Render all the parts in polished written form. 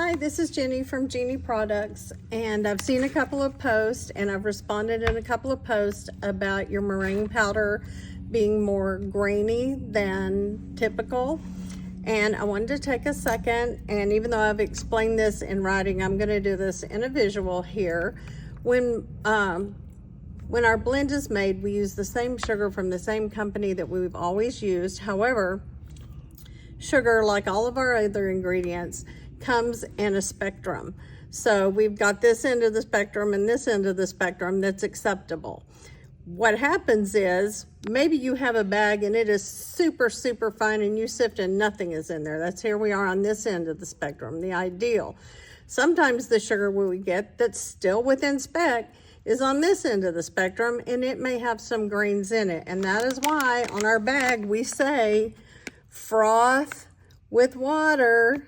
Hi, this is Jenny from Genie Products, and I've seen a couple of posts and I've responded in a couple of posts about your meringue powder being more grainy than typical. And I wanted to take a second, and even though I've explained this in writing, I'm going to do this in a visual here. When our blend is made, we use the same sugar from the same company that we've always used. However, sugar, like all of our other ingredients, comes in a spectrum. So we've got this end of the spectrum and this end of the spectrum that's acceptable. What happens is maybe you have a bag and it is super fine and you sift and nothing is in there. That's here we are on this end of the spectrum, the ideal. Sometimes the sugar we get that's still within spec is on this end of the spectrum and it may have some grains in it. And that is why on our bag we say froth with water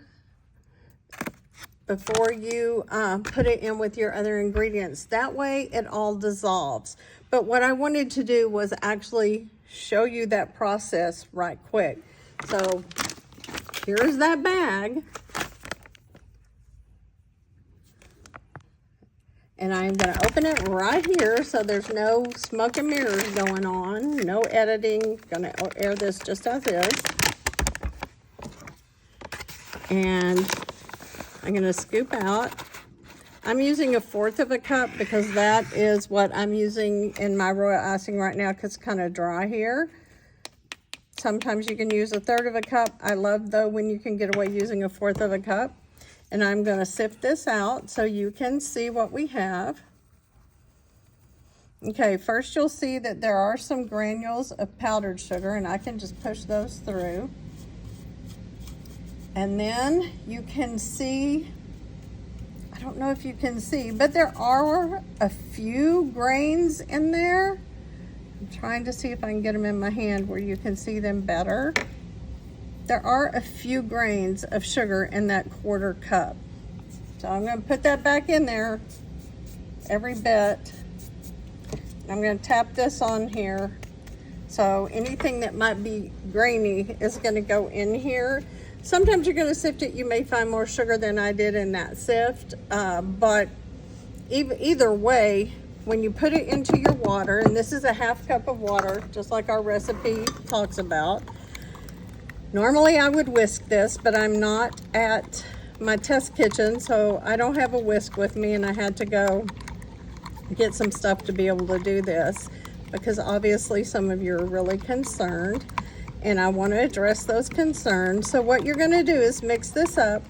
before you put it in with your other ingredients. That way it all dissolves. But what I wanted to do was actually show you that process right quick. So here's that bag. And I'm gonna open it right here so there's no smoke and mirrors going on, no editing, gonna air this just as is. And I'm gonna scoop out. I'm using 1/4 of a cup because that is what I'm using in my royal icing right now because it's kind of dry here. Sometimes you can use 1/3 of a cup. I love though when you can get away using 1/4 of a cup. And I'm gonna sift this out so you can see what we have. Okay, first you'll see that there are some granules of powdered sugar and I can just push those through. And then you can see, I don't know if you can see, but there are a few grains in there. I'm trying to see if I can get them in my hand where you can see them better. There are a few grains of sugar in that 1/4 cup. So I'm going to put that back in there, every bit. I'm going to tap this on here. So anything that might be grainy is going to go in here. Sometimes you're going to sift it, you may find more sugar than I did in that sift, but either way, when you put it into your water, and this is a 1/2 cup of water, just like our recipe talks about. Normally I would whisk this, but I'm not at my test kitchen, so I don't have a whisk with me, and I had to go get some stuff to be able to do this, because obviously some of you are really concerned. And I want to address those concerns. So what you're going to do is mix this up.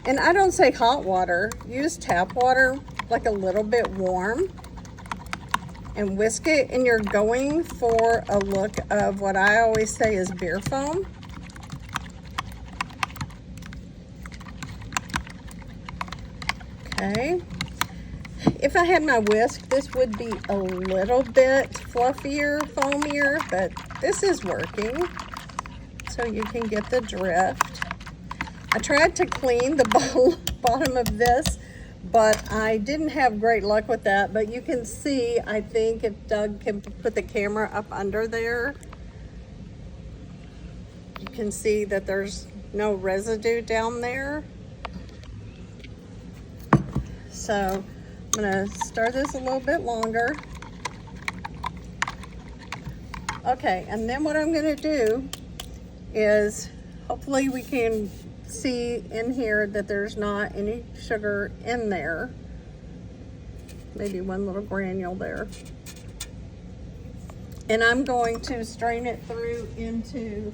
And I don't say hot water. Use tap water, like a little bit warm. And whisk it. And you're going for a look of what I always say is beer foam. Okay. If I had my whisk, this would be a little bit fluffier, foamier, but this is working, so you can get the drift. I tried to clean the bottom of this, but I didn't have great luck with that. But you can see, I think if Doug can put the camera up under there, you can see that there's no residue down there. So I'm gonna stir this a little bit longer. Okay, and then what I'm gonna do is, hopefully we can see in here that there's not any sugar in there. Maybe one little granule there. And I'm going to strain it through into,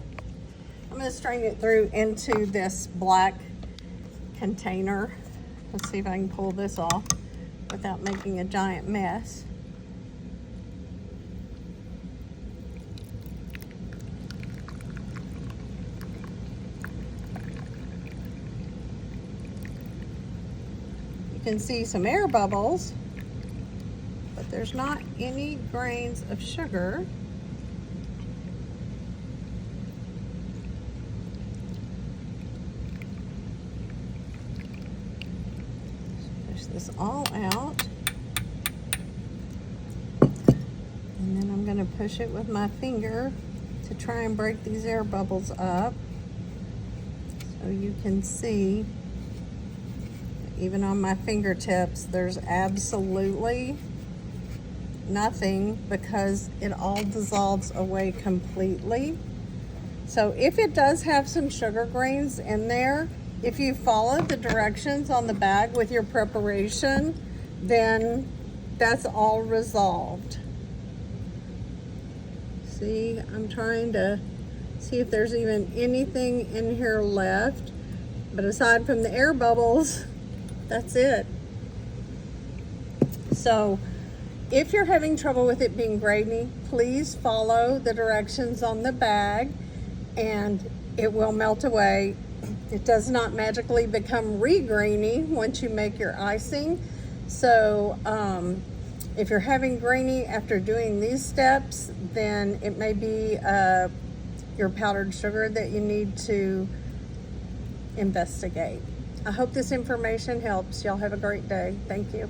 this black container. Let's see if I can pull this off without making a giant mess. You can see some air bubbles, but there's not any grains of sugar. This all out, and then I'm going to push it with my finger to try and break these air bubbles up so you can see even on my fingertips, there's absolutely nothing because it all dissolves away completely. So if it does have some sugar grains in there, if you follow the directions on the bag with your preparation, then that's all resolved. See, I'm trying to see if there's even anything in here left, but aside from the air bubbles, that's it. So if you're having trouble with it being grainy, please follow the directions on the bag and it will melt away. It does not magically become re-grainy once you make your icing. So if you're having grainy after doing these steps, then it may be your powdered sugar that you need to investigate. I hope this information helps. Y'all have a great day. Thank you.